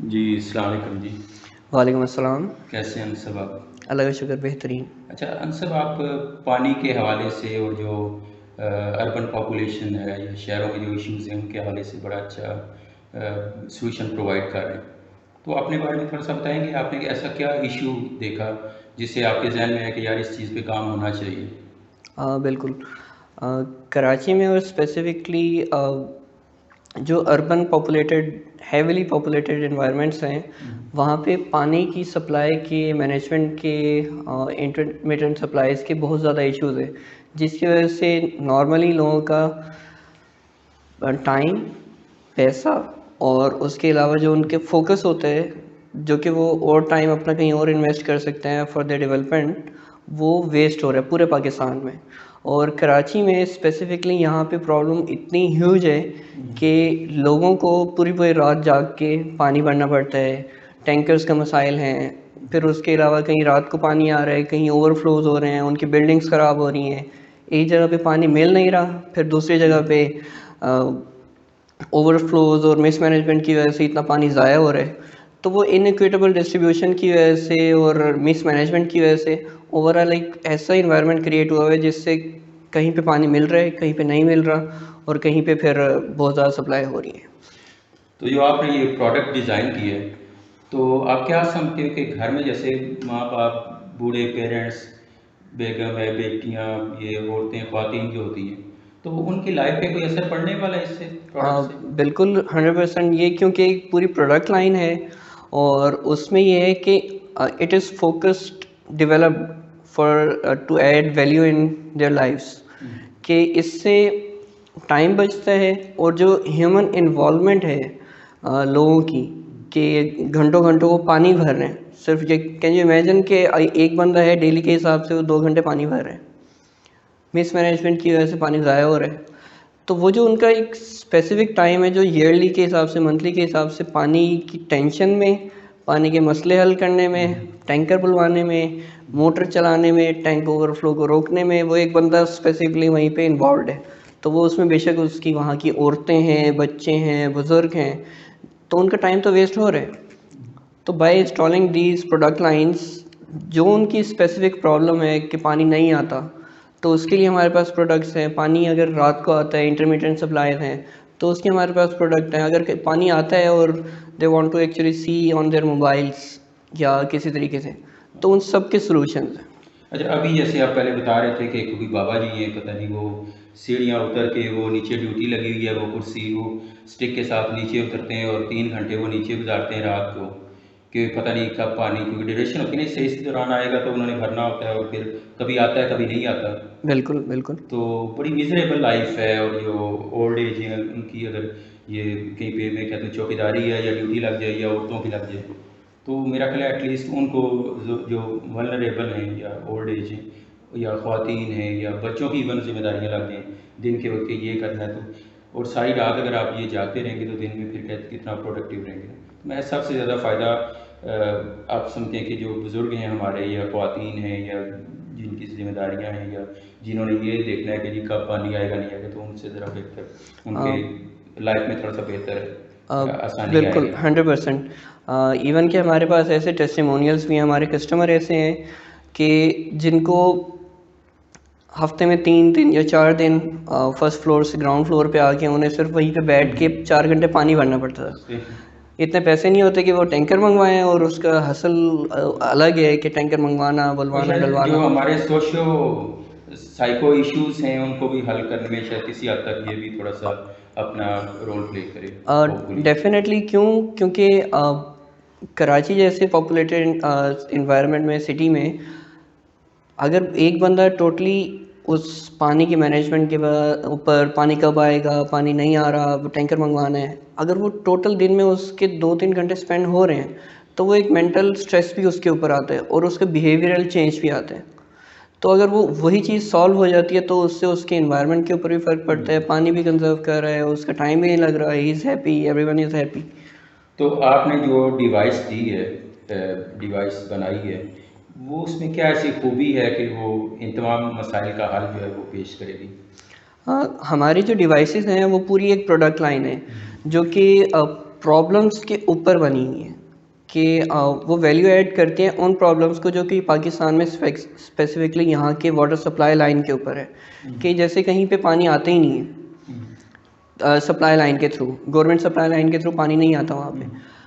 जी, अस्सलाम वालेकुम जी। वालेकुम अस्सलाम। कैसे हैं अंसब आप? अल्लाह का शुक्र बेहतरीन। अच्छा अंसब आप पानी के हवाले से और जो अर्बन पॉपुलेशन है या शहरों में जो इश्यूज़ हैं उनके हवाले से बड़ा अच्छा सॉल्यूशन प्रोवाइड कर रहे हैं। तो अपने बारे में थोड़ा-सा बताएँगे आपने ऐसा क्या इश्यू देखा जिससे आपके ज़हन में है कि यार इस चीज़ पे काम होना चाहिए? बिल्कुल। अ, कराची में और स्पेसिफ़िकली जो urban populated heavily populated environments हैं, वहाँ पे पानी की सप्लाई के मैनेजमेंट के इंटरमिटेंट सप्लाईज़ के बहुत ज़्यादा इश्यूज़ हैं, जिसकी वजह से नॉर्मली लोगों का टाइम, पैसा और उसके अलावा जो उनके फ़ोकस होते हैं, जो कि वो और टाइम अपना कहीं और इन्वेस्ट कर सकते हैं फॉर देयर डेवलपमेंट, वो वेस्ट हो रहा है पूरे पाकिस्तान में। और कराची में स्पेसिफ़िकली यहाँ पे प्रॉब्लम इतनी ह्यूज है कि लोगों को पूरी-पूरी रात जाग के पानी भरना पड़ता है, टैंकर्स का मसाइल हैं, फिर उसके अलावा कहीं रात को पानी आ रहा है, कहीं ओवरफ्लोज़ हो रहे हैं, उनकी बिल्डिंग्स ख़राब हो रही हैं। एक जगह पे पानी मिल नहीं रहा, फिर दूसरी जगह पे ओवरफ्लोज़ और मिसमैनेजमेंट की वजह से इतना पानी ज़ाया हो रहा है। तो वो इनइक्विटेबल डिस्ट्रीब्यूशन की वजह से और मिसमैनेजमेंट की वजह से ओवरऑल एक ऐसा एनवायरनमेंट क्रिएट हुआ है जिससे कहीं पे पानी मिल रहा है, कहीं पे नहीं मिल रहा और कहीं पे फिर बहुत ज़्यादा सप्लाई हो रही है। तो जो आपने ये प्रोडक्ट डिज़ाइन किए है, तो आप क्या समझते हो कि घर में जैसे माँ-बाप, बूढ़े पेरेंट्स, बेगम है, बेटियाँ, ये औरतें, ख़वातीन जो होती हैं, तो उनकी लाइफ़ पे कोई असर पड़ने वाला है इससे, प्रोडक्ट से? बिल्कुल 100% ये क्योंकि एक पूरी प्रोडक्ट लाइन है और उसमें ये है कि it is focused developed for to add value in their lives कि इससे टाइम बचता है और जो ह्यूमन इन्वॉल्वमेंट है लोगों की कि घंटों घंटों वो पानी भर रहे हैं सिर्फ ये कैन यू इमेजिन कि एक बंदा है डेली के हिसाब से वो 2 घंटे पानी भर रहे हैं मिसमैनेजमेंट की वजह से पानी ज़ाया हो रहा है तो वो जो उनका एक स्पेसिफिक टाइम है जो ईयरली के हिसाब से मंथली के हिसाब से पानी की टेंशन में पानी के मसले हल करने में टैंकर बुलवाने में मोटर चलाने में टैंक ओवरफ्लो को रोकने में वो एक बंदा स्पेसिफिकली वहीं पे इन्वॉल्व है तो वो उसमें बेशक उसकी वहाँ की औरतें हैं बच्चे हैं बुज़ुर्ग हैं तो उनका टाइम तो वेस्ट हो रहा है तो by installing these product lines जो उनकी स्पेसिफिक प्रॉब्लम है कि पानी नहीं आता तो उसके लिए हमारे पास प्रोडक्ट्स हैं पानी अगर रात को आता है इंटरमिटेंट सप्लाई हैं तो उसके हमारे पास प्रोडक्ट हैं अगर पानी आता है और they want to actually see on their mobiles या किसी तरीके से तो उन सब के सॉल्यूशंस हैं। अच्छा अभी जैसे आप पहले बता रहे थे कि कोई बाबा जी हैं पता नहीं वो सीढ़ियाँ उतर के वो नीचे ड्यूटी लगी हुई है वो कुर्सी वो स्टिक के साथ नीचे उतरते हैं और 3 घंटे वो नीचे गुजारते हैं रात को कि पता नहीं कब पानी क्योंकि ड्यूरेशन होती है ना इस दौरान आएगा तो उन्होंने भरना होता है और फिर कभी आता है कभी नहीं आता। बिल्कुल बिल्कुल। तो बड़ी मिज़रेबल लाइफ है और जो ओल्ड एज है उनकी अगर ये कहीं पे मैं कहता हूँ चौकीदारी है या ड्यूटी लग जाए या औरतों की लग जाए तो मेरा ख्याल है एटलीस्ट उनको जो वल्नरेबल हैं या ओल्ड एज हैं या ख़वातीन हैं या बच्चों की इवन जिम्मेदारियाँ लग जाएँ दिन के वक्त ये करना है तो और सारी रात अगर आप ये जागते रहेंगे तो दिन में फिर कितना प्रोडक्टिव रहेंगे। मैं सबसे ज़्यादा फ़ायदा आप समझते हैं कि जो बुज़ुर्ग हैं हमारे या ख़वातीन हैं या जिनकी जिम्मेदारियाँ हैं या जिन्होंने ये देखना है कि जी कब पानी आएगा नहीं आएगा तो उनसे ज़रा बेहतर उनके लाइफ में थोड़ा सा बेहतर आसानी बिल्कुल आएगी। 100% इवन कि हमारे पास ऐसे टेस्टिमोनियल्स भी हैं हमारे कस्टमर ऐसे हैं कि जिनको हफ्ते में 3 दिन या 4 दिन फर्स्ट फ्लोर से ग्राउंड फ्लोर पे आके उन्हें सिर्फ वहीं पे बैठ के 4 घंटे पानी भरना पड़ता था। इतने पैसे नहीं होते कि वो टैंकर मंगवाएं और उसका हसल अलग है कि टैंकर मंगवाना और बुलवाना शायद जो डलवाना। हमारे सोशो साइको इश्यूज हैं उनको भी हल करने में शायद किसी हद तक ये भी थोड़ा सा अपना रोल प्ले करे होपफुली। डेफिनेटली क्यों क्योंकि कराची जैसे पॉपुलेटेड इन्वायरमेंट में सिटी में अगर एक बंदा टोटली उस पानी की मैनेजमेंट के ऊपर पानी कब आएगा पानी नहीं आ रहा टैंकर मंगवाना है अगर वो टोटल दिन में उसके 2-3 घंटे स्पेंड हो रहे हैं तो वो एक मेंटल स्ट्रेस भी उसके ऊपर आता है और उसके बिहेवियरल चेंज भी आते हैं। तो अगर वो वही चीज़ सॉल्व हो जाती है तो उससे उसके इन्वायरमेंट के ऊपर भी फ़र्क पड़ता है पानी भी कंजर्व कर रहा है उसका टाइम भी नहीं लग रहा है he is happy everyone is happy. तो आपने जो डिवाइस दी है डिवाइस बनाई है वो उसमें क्या ऐसी खूबी है कि वो इन तमाम मसाइल का हल जो है वो पेश करेगी? हाँ हमारी जो डिवाइसेस हैं वो पूरी एक प्रोडक्ट लाइन है जो कि प्रॉब्लम्स के ऊपर बनी हुई है कि वो वैल्यू ऐड करते हैं उन प्रॉब्लम्स को जो कि पाकिस्तान में स्पेसिफिकली यहाँ के वाटर सप्लाई लाइन के ऊपर है, कि जैसे कहीं पे पानी आता ही नहीं है सप्लाई लाइन के थ्रू, गवर्नमेंट सप्लाई लाइन के थ्रू पानी नहीं आता वहाँ पे।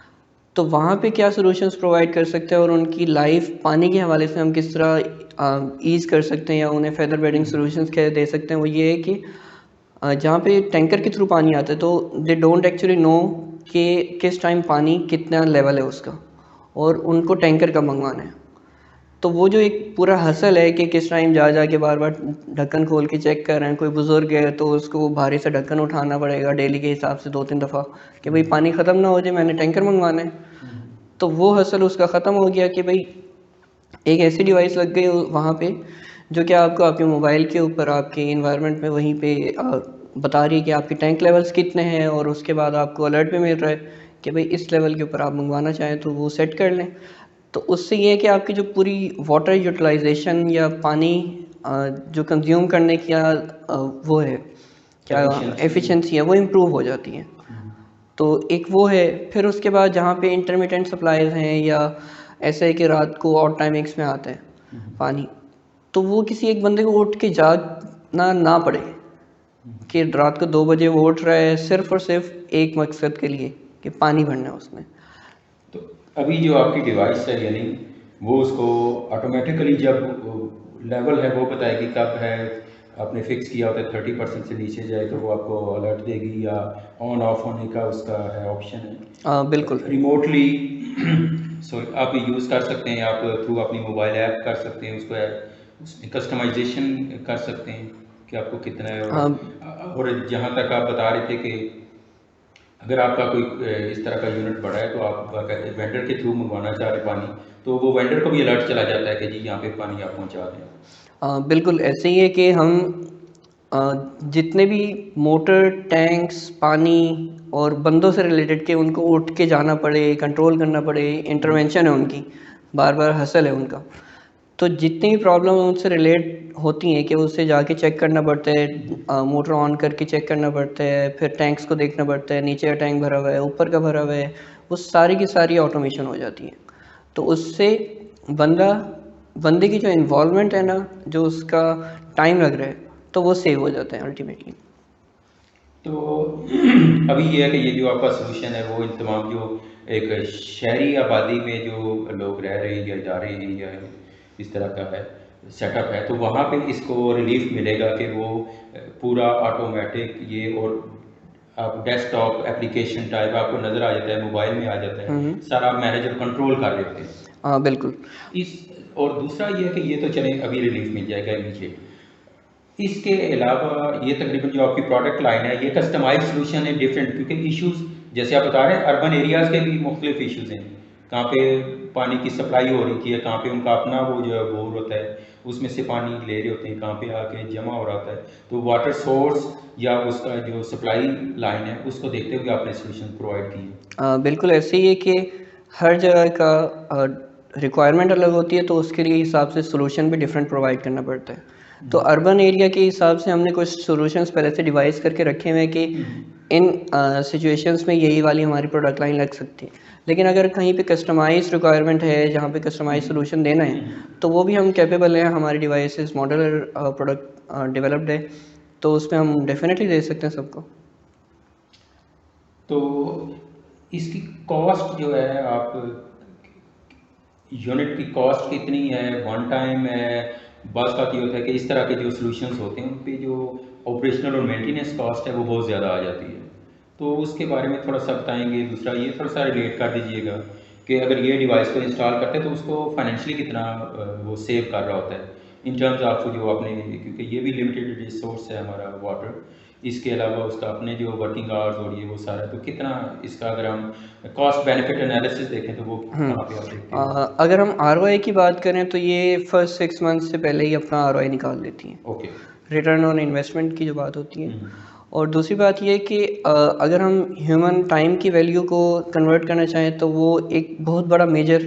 तो वहाँ पे क्या सॉल्यूशंस प्रोवाइड कर सकते हैं और उनकी लाइफ पानी के हवाले से हम किस तरह ईज़ कर सकते हैं या उन्हें फेदर बेडिंग सॉल्यूशंस क्या दे सकते हैं, वो ये है कि जहाँ पे टैंकर के थ्रू पानी आता है तो दे डोंट एक्चुअली नो कि किस टाइम पानी कितना लेवल है उसका और उनको टैंकर कब मंगवाना है। तो वो जो एक पूरा हसल है कि किस टाइम जा जा के बार बार ढक्कन खोल के चेक कर रहे हैं, कोई बुजुर्ग है तो उसको भारी से ढक्कन उठाना पड़ेगा डेली के हिसाब से 2-3 दफ़ा कि भाई पानी ख़त्म ना हो जाए, मैंने टैंकर मंगवाना है। तो वो हसल उसका ख़त्म हो गया कि भाई एक ऐसी डिवाइस लग गई वहाँ पे जो कि आपको आपके मोबाइल के ऊपर आपके इन्वायरमेंट में वहीं पे बता रही है कि आपके टैंक लेवल्स कितने हैं और उसके बाद आपको अलर्ट भी मिल रहा है कि भाई इस लेवल के ऊपर आप मंगवाना चाहें तो वो सेट कर लें। तो उससे ये है कि आपकी जो पूरी वाटर यूटिलाइजेशन या पानी जो कंज्यूम करने की वो है क्या एफिशिएंसी है वो इम्प्रूव हो जाती है। तो एक वो है। फिर उसके बाद जहाँ पे इंटरमिटेंट सप्लाईज हैं या ऐसा है कि रात को ऑड टाइमिंग्स में आता है पानी, तो वो किसी एक बंदे को उठ के जागना ना पड़े कि रात को 2 बजे वो उठ रहा है सिर्फ और सिर्फ एक मकसद के लिए कि पानी भरना है उसमें। तो अभी जो आपकी डिवाइस है यानी वो उसको ऑटोमेटिकली जब लेवल है वो बताएगी कब है, आपने फिक्स किया होता है 30% से नीचे जाए तो वो आपको अलर्ट देगी या ऑन ऑफ होने का उसका है ऑप्शन है बिल्कुल रिमोटली सो आप यूज़ कर सकते हैं, आप थ्रू अपनी मोबाइल ऐप कर सकते हैं उसको, उसमें कस्टमाइजेशन कर सकते हैं कि आपको कितना है। और जहाँ तक आप बता रहे थे कि अगर आपका कोई इस तरह का यूनिट बड़ा है तो आप वेंडर के थ्रू मंगवाना चाह रहे पानी तो वो वेंडर को भी अलर्ट चला जाता है कि जी यहाँ पे पानी आप पहुँचा दें। बिल्कुल ऐसे ही है कि हम जितने भी मोटर टैंक्स पानी और बंदों से रिलेटेड के उनको उठ के जाना पड़े, कंट्रोल करना पड़े, इंटरवेंशन है उनकी, बार बार हसल है उनका, तो जितनी भी प्रॉब्लम उनसे रिलेट होती हैं कि उससे जाके चेक करना पड़ता है, मोटर ऑन करके चेक करना पड़ता है, फिर टैंक्स को देखना पड़ता है नीचे का टैंक भरा हुआ है ऊपर का भरा हुआ है, वो सारी की सारी ऑटोमेशन हो जाती है। तो उससे बंदे की जो इन्वॉल्वमेंट है ना, जो उसका टाइम लग रहा है, तो वो सेव हो जाता है अल्टीमेटली। तो अभी ये है कि ये जो आपका सोल्यूशन है वो इन तमाम जो एक शहरी आबादी में जो लोग रह रहे हैं या जा रहे हैं या इस तरह का है सेटअप है तो वहाँ पे इसको रिलीफ मिलेगा कि वो पूरा ऑटोमेटिक ये और आप डेस्कटॉप एप्लीकेशन टाइप आपको नज़र आ जाता है, मोबाइल में आ जाता है, सारा मैनेजर कंट्रोल कर लेते हैं। हाँ बिल्कुल। इस और दूसरा ये है कि ये तो चले अभी रिलीफ मिल जाएगा इमीडिएट, इसके अलावा ये तकरीबन जो आपकी प्रोडक्ट लाइन है ये कस्टमाइज सोल्यूशन है डिफरेंट, क्योंकि इश्यूज जैसे आप बता रहे हैं अर्बन एरियाज़ के भी मुख्तलिफ इश्यूज हैं, कहाँ पे पानी की सप्लाई हो रही है, कहाँ पे उनका अपना वो जो है बोर होता है उसमें से पानी ले रहे होते हैं, कहाँ पे आके जमा हो रहा होता है, तो वाटर सोर्स या उसका जो सप्लाई लाइन है उसको देखते हुए आपने सोल्यूशन प्रोवाइड की। बिल्कुल ऐसे ही है कि हर जगह का रिक्वायरमेंट अलग होती है तो उसके लिए हिसाब से सोल्यूशन भी डिफरेंट प्रोवाइड करना पड़ता है। तो अर्बन एरिया के हिसाब से हमने कुछ सॉल्यूशंस पहले से डिवाइस करके रखे हुए हैं कि इन सिचुएशंस में यही वाली हमारी प्रोडक्ट लाइन लग सकती है। लेकिन अगर कहीं पे कस्टमाइज रिक्वायरमेंट है जहाँ पे कस्टमाइज सॉल्यूशन देना है तो वो भी हम कैपेबल हैं, हमारी डिवाइसेस मॉडलर प्रोडक्ट डेवलप्ड है तो उसमें हम डेफिनेटली दे सकते हैं सबको। तो इसकी कॉस्ट जो है आप यूनिट की कॉस्ट कितनी है, वन टाइम है, बस का होता है कि इस तरह के जो सॉल्यूशंस होते हैं उन पे जो ऑपरेशनल और मेंटेनेंस कॉस्ट है वो बहुत ज़्यादा आ जाती है, तो उसके बारे में थोड़ा सा बताएंगे। दूसरा ये थोड़ा सा रिलेट कर दीजिएगा कि अगर ये डिवाइस को इंस्टॉल करते हैं तो उसको फाइनेंशियली कितना वो सेव कर रहा होता है इन टर्म्स ऑफ जो अपने, क्योंकि ये भी लिमिटेड रिसोर्स है हमारा वाटर, इसके अलावा उसका अपने जो वर्किंग आवर्स और ये वो सारा, तो कितना इसका अगर हम कॉस्ट बेनिफिट एनालिसिस देखें तो वो कहाँ पे आप देखते हैं? अगर हम ROI की बात करें तो ये फर्स्ट 6 मंथ से पहले ही अपना ROI निकाल लेती हैं। ओके। रिटर्न ऑन इन्वेस्टमेंट की जो बात होती है। और दूसरी बात ये कि अगर हम ह्यूमन टाइम की वैल्यू को कन्वर्ट करना चाहें तो वो एक बहुत बड़ा मेजर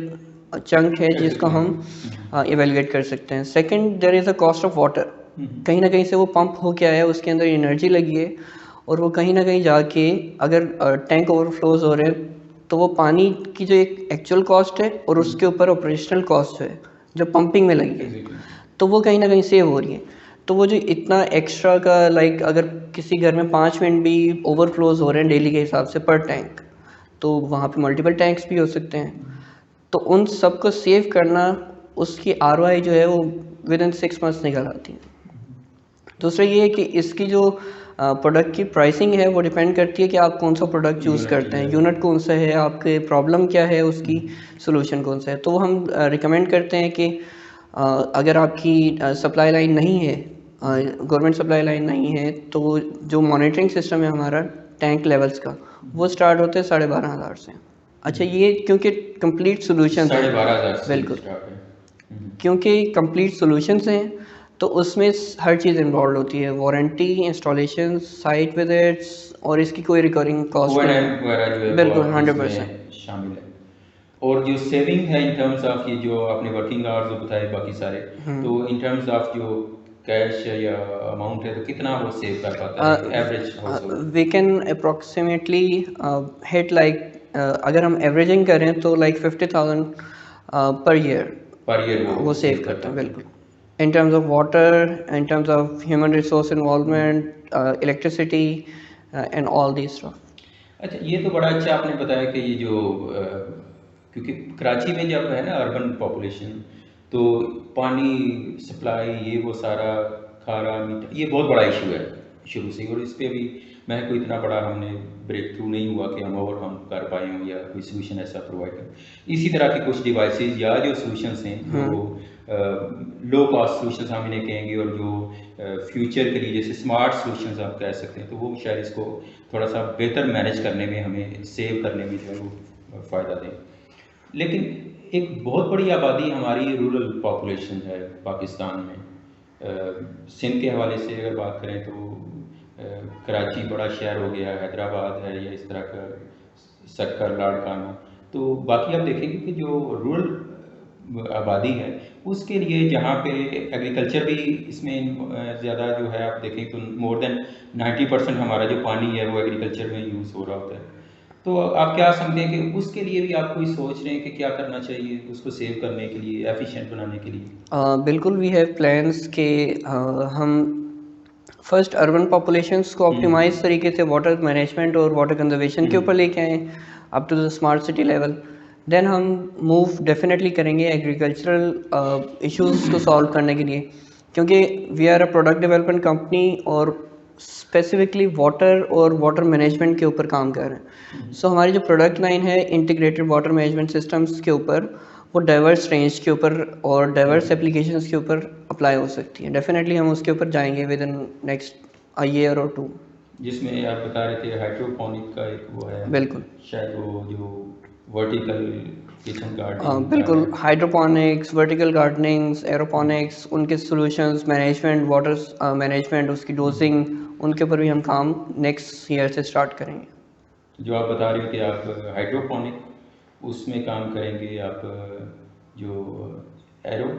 चंक है जिसको हम इवेलुएट कर सकते हैं। Second, there is a cost of water, कहीं ना कहीं से वो पंप हो के आया है, उसके अंदर एनर्जी लगी है और वो कहीं ना कहीं जाके अगर टैंक ओवरफ्लोज हो रहे हैं तो वो पानी की जो एक एक्चुअल कॉस्ट है और उसके ऊपर ऑपरेशनल कॉस्ट है जो पंपिंग में लगी है, एग्जैक्टली। तो वो कहीं ना कहीं सेव हो रही है। तो वो जो इतना एक्स्ट्रा का लाइक अगर किसी घर में 5 मिनट भी ओवरफ्लोज हो रहे हैं डेली के हिसाब से पर टैंक, तो वहाँ पे मल्टीपल टैंक्स भी हो सकते हैं। तो उन सब को सेव करना, उसकी आरओआई जो है वो विद इन 6 मंथ्स निकल आती है। दूसरा ये है कि इसकी जो प्रोडक्ट की प्राइसिंग है वो डिपेंड करती है कि आप कौन सा प्रोडक्ट चूज़ यूनिट करते हैं, है। यूनिट कौन सा है, आपके प्रॉब्लम क्या है, उसकी सोल्यूशन कौन सा है। तो हम रिकमेंड करते हैं कि अगर आपकी सप्लाई लाइन नहीं है, गवर्नमेंट सप्लाई लाइन नहीं है, तो जो मॉनिटरिंग सिस्टम है हमारा टैंक लेवल्स का, वो स्टार्ट होते हैं 12,500 से। अच्छा, ये क्योंकि कंप्लीट सोल्यूशन है, 12,500 से बिल्कुल, स्टार्ट है। क्योंकि कंप्लीट सॉल्यूशंस हैं तो उसमें हर चीज़ इन्वॉल्व होती है, वारंटी, इंस्टॉलेशन, साइट विजिट्स, और इसकी कोई रिकरिंग कॉस्ट नहीं O&M है। वगैरह जो है वो बिल्कुल आपके 100%। इसमें शामिल है। और जो सेविंग है इन टर्म्स ऑफ ये जो आपने वर्किंग आवर्स जो बताए बाकी सारे, तो इन टर्म्स ऑफ जो कैश या अमाउंट है तो कितना वो सेव कर पाता है average household? We can approximately hit like, अगर हम एवरेजिंग करें तो like 50,000 per year per year वो वो सेव सेव कर करते हैं, पाते बिल्कुल। इन terms of water, in terms of human resource involvement, electricity and all this stuff. अच्छा, ये तो बड़ा अच्छा आपने बताया कि ये जो क्योंकि कराची में जब है ना अर्बन पॉपुलेशन, तो पानी सप्लाई ये वो सारा खारा मीठा ये बहुत बड़ा इशू है शुरू से ही, और इस पे भी मैं कोई इतना बड़ा हमने ब्रेक थ्रू नहीं हुआ कि हम कर पाए हों या कोई सोल्यूशन ऐसा प्रोवाइड कर। इसी तरह के कुछ डिवाइसेस या जो सोल्यूशंस हैं जो लो कॉस्ट सोल्यूशंस हम इन्हें कहेंगे, और जो फ्यूचर के लिए जैसे स्मार्ट सोल्यूशंस आप कह सकते हैं, तो वो शायद इसको थोड़ा सा बेहतर मैनेज करने में, हमें सेव करने में जो है वो फ़ायदा दें। लेकिन एक बहुत बड़ी आबादी हमारी रूरल पॉपुलेशन है पाकिस्तान में। सिंध के हवाले से अगर बात करें तो कराची बड़ा शहर हो गया, हैदराबाद है या इस तरह का सक्कर, लाड़काना, तो बाकी आप देखेंगे कि जो रूरल आबादी है उसके लिए जहाँ पे एग्रीकल्चर भी इसमें ज़्यादा जो है, आप देखें तो मोर देन 90% हमारा जो पानी है वो एग्रीकल्चर में यूज़ हो रहा होता है। तो आप क्या समझते हैं कि उसके लिए भी आप कोई सोच रहे हैं कि क्या करना चाहिए उसको सेव करने के लिए, एफिशिएंट बनाने के लिए? बिल्कुल, वी हैव प्लान्स के हम फर्स्ट अर्बन पॉपुलेशंस को ऑप्टिमाइज तरीके से वाटर मैनेजमेंट और वाटर कंजर्वेशन के ऊपर लेके आए up to the smart city level. Then हम मूव डेफिनेटली करेंगे एग्रीकल्चरल इश्यूज को सॉल्व करने के लिए, क्योंकि we are a product development company और स्पेसिफिकली वाटर और वाटर मैनेजमेंट के ऊपर काम कर रहे हैं। सो हमारी जो प्रोडक्ट लाइन है इंटीग्रेटेड वाटर मैनेजमेंट सिस्टम्स के ऊपर, वो डाइवर्स रेंज के ऊपर और डाइवर्स एप्लीकेशंस के ऊपर अप्लाई हो सकती है। डेफिनेटली हम उसके ऊपर जाएंगे with in next a year और 2। जिसमें आप बता रहे थे हाइड्रोपोनिक का एक वो है, बिल्कुल, शायद वो जो वर्टिकल किचन गार्डनिंग का बिल्कुल, है। हाइड्रोपोनिक्स, वर्टिकल गार्डनिंग्स, एरोपोनिक्स, उनके सॉल्यूशंस, मैनेजमेंट, वाटर मैनेजमेंट, उसकी डोजिंग, उनके ऊपर भी हम काम नेक्स्ट ईयर से स्टार्ट करेंगे। जो आप बता रहे हो कि आप हाइड्रोपोनिक उसमें काम करेंगे, आप जो एरो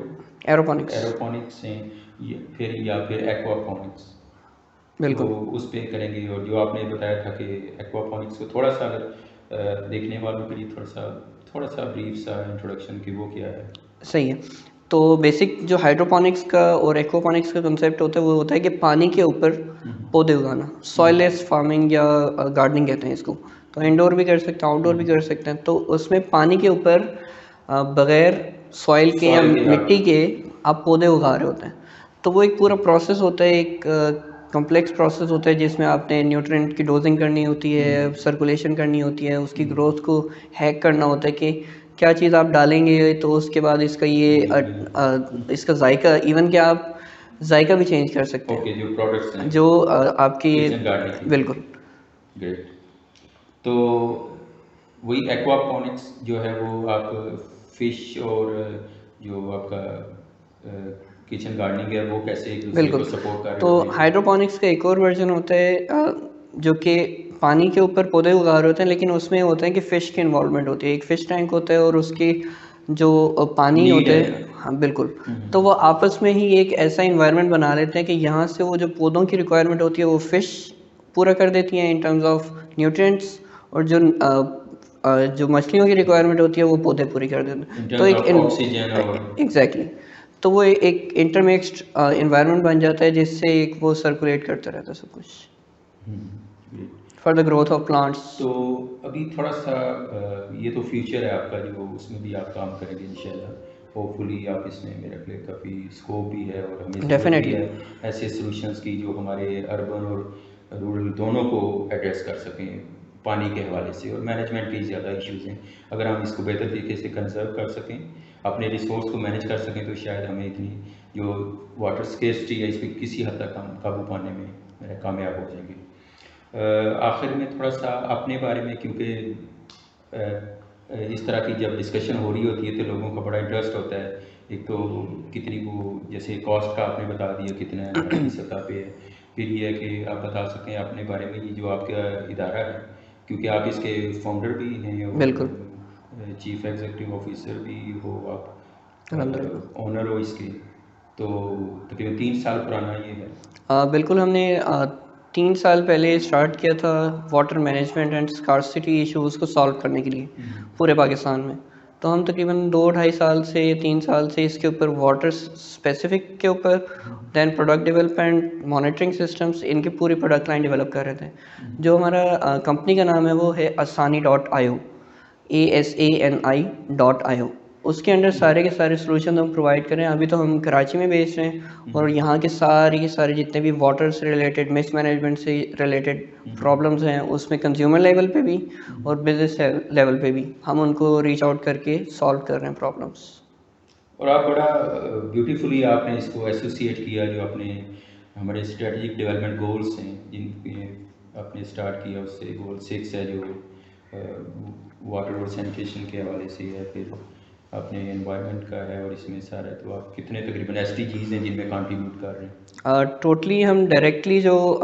एरोपोनिक्स, एरोपोनिक्स हैं, या फिर एक्वापोनिक्स, तो बिल्कुल उस पे करेंगे। और जो आपने बताया था कि एक्वापोनिक्स को थोड़ा सा अगर देखने वालों के लिए थोड़ा सा ब्रीफ सा इंट्रोडक्शन कि वो क्या है। सही है। तो बेसिक जो हाइड्रोपोनिक्स का और एक्वापोनिक्स का कंसेप्ट होता है वो होता है कि पानी के ऊपर पौधे उगाना, सॉइललेस फार्मिंग या गार्डनिंग कहते हैं इसको। तो इंडोर भी कर सकते हैं, आउटडोर भी कर सकते हैं। तो उसमें पानी के ऊपर बगैर सॉइल के या सॉइल के मिट्टी के आप पौधे उगा रहे होते हैं। तो वो एक पूरा प्रोसेस होता है, एक कॉम्प्लेक्स प्रोसेस होता है जिसमें आपने न्यूट्रिएंट की डोजिंग करनी होती है, सर्कुलेशन करनी होती है, उसकी ग्रोथ को हैक करना होता है कि क्या चीज़ आप डालेंगे तो उसके बाद इसका ये इसका जायका, इवन कि आप जायका भी चेंज कर सकते हैं ओके, जो प्रोडक्ट्स हैं जो आपकी, किचन गार्डनिंग के। बिल्कुल ग्रेट। तो वही एक्वापोनिक्स जो है वो आप फिश और जो आपका किचन गार्डनिंग है वो कैसे एक दूसरे को बिल्कुल। सपोर्ट कर रहे तो होते हैं? हाइड्रोपोनिक्स का एक और वर्जन होता है जो कि पानी के ऊपर पौधे उगा रहे होते हैं, लेकिन उसमें होता है कि फ़िश की इन्वॉल्वमेंट होती है। एक फ़िश टैंक होता है और उसकी जो पानी नीड होता है। है, हाँ बिल्कुल। तो वो आपस में ही एक ऐसा इन्वायरमेंट बना लेते हैं कि यहाँ से वो जो पौधों की रिक्वायरमेंट होती है वो फ़िश पूरा कर देती हैं इन टर्म्स ऑफ न्यूट्रिएंट्स, और जो जो मछलियों की रिक्वायरमेंट होती है वो पौधे पूरी कर देते हैं। इन तो टर्म्स ऑफ ऑक्सीजन और एग्जैक्टली तो वो एक इंटरमिक्स्ड इन्वायरमेंट बन जाता है जिससे एक वो सर्कुलेट करता रहता है सब कुछ great। For the growth of plants. तो अभी थोड़ा सा ये तो फ्यूचर है आपका, जो उसमें भी आप काम करेंगे इंशाल्लाह। होपफुली आप इसमें, मेरा ख्याल काफ़ी स्कोप भी है और हमें ज़रूरत भी डेफिनेटली है ऐसे सॉल्यूशंस की जो हमारे अर्बन और रूरल दोनों को एड्रेस कर सकें पानी के हवाले से। और मैनेजमेंट के ज़्यादा इश्यूज़ हैं, अगर हम इसको बेहतर तरीके से कंजर्व कर सकें, अपने रिसोर्स को मैनेज कर सकें, तो शायद हमें इतनी जो वाटर स्केर्सिटी है इस पर किसी हद तक हम काबू पाने में कामयाब हो जाएंगे। आखिर में थोड़ा सा अपने बारे में, क्योंकि इस तरह की जब डिस्कशन हो रही होती है तो लोगों का बड़ा इंटरेस्ट होता है। एक तो कितनी वो, जैसे कॉस्ट का आपने बता दिया कितना अपनी सतह पे है, फिर ये है कि आप बता सकें अपने बारे में, ये जो आपका इदारा है, क्योंकि आप इसके फाउंडर भी हैं बिल्कुल चीफ एग्जीक्यूटिव ऑफिसर भी हो आप, अल्हम्दुलिल्लाह। ओनर हो इसके, तो तकरीबन 3 साल पुराना ये है। बिल्कुल हमने 3 साल पहले स्टार्ट किया था water management and scarcity issues को सॉल्व करने के लिए पूरे पाकिस्तान में। तो हम तकरीबन 2-2.5 साल से 3 साल से इसके ऊपर वाटर स्पेसिफिक के ऊपर then product development monitoring systems इनकी पूरी प्रोडक्ट लाइन डेवलप कर रहे थे। जो हमारा कंपनी का नाम है वो है asani.io, ASANI.io। उसके अंडर सारे के सारे सॉल्यूशन हम प्रोवाइड करें। अभी तो हम कराची में बेस्ड हैं और यहाँ के सारे जितने भी वाटर से रिलेटेड मिस मैनेजमेंट से रिलेटेड प्रॉब्लम्स हैं उसमें कंज्यूमर लेवल पे भी और बिजनेस लेवल पे भी हम उनको रीच आउट करके सॉल्व कर रहे हैं प्रॉब्लम्स। और आप बड़ा ब्यूटीफुली आपने इसको एसोसिएट किया, जो अपने हमारे स्ट्रेटजिक डेवलपमेंट गोल्स हैं जिनके आपने स्टार्ट किया, उससे गोल 6 है जो वाटर और सैनिटेशन के हवाले से है, फिर अपने एनवायरनमेंट का है, और इसमें सारा, तो आप कितने तकरीबन SDGs हैं जिनमें कंट्रीब्यूट कर रहे हैं? टोटली हम डायरेक्टली जो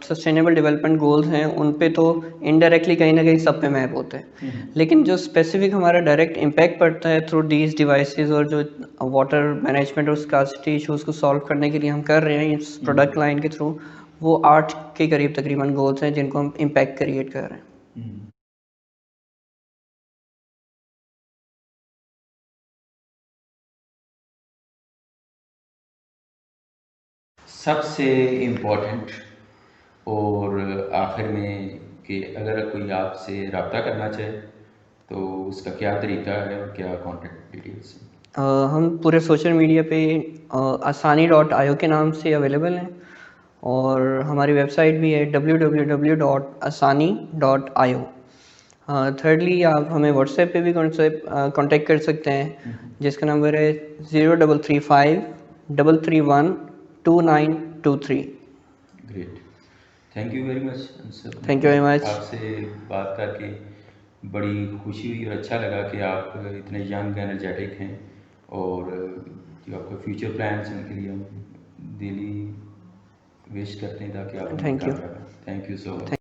सस्टेनेबल डेवलपमेंट गोल्स हैं उन पे तो इनडायरेक्टली कहीं ना कहीं सब पे मैप होते हैं, लेकिन जो स्पेसिफिक हमारा डायरेक्ट इम्पैक्ट पड़ता है थ्रू दीज डिवाइसेस और जो वाटर मैनेजमेंट और स्कार्सिटी इश्यूज़ को सॉल्व करने के लिए हम कर रहे हैं इस प्रोडक्ट लाइन के थ्रू, वो 8 के करीब तकरीबन गोल्स हैं जिनको हम इम्पैक्ट क्रिएट कर रहे हैं। सबसे इम्पोर्टेंट और आखिर में, कि अगर कोई आपसे रब्ता करना चाहे तो उसका क्या तरीका है और क्या कॉन्टैक्ट डिटेल्स हैं? हम पूरे सोशल मीडिया पे asani.io के नाम से अवेलेबल हैं और हमारी वेबसाइट भी है www.asani.io। थर्डली आप हमें व्हाट्सएप पे भी कांटेक्ट कर सकते हैं जिसका नंबर है 0335 331 2923। Great, thank you very much. Thank you very much. आपसे बात करके बड़ी खुशी हुई और अच्छा लगा कि आप इतने यंग एनर्जेटिक हैं, और जो आपका फ्यूचर प्लान्स हैं उनके लिए हम दिली विश करते हैं ताकि आप thank you. Thank you so much.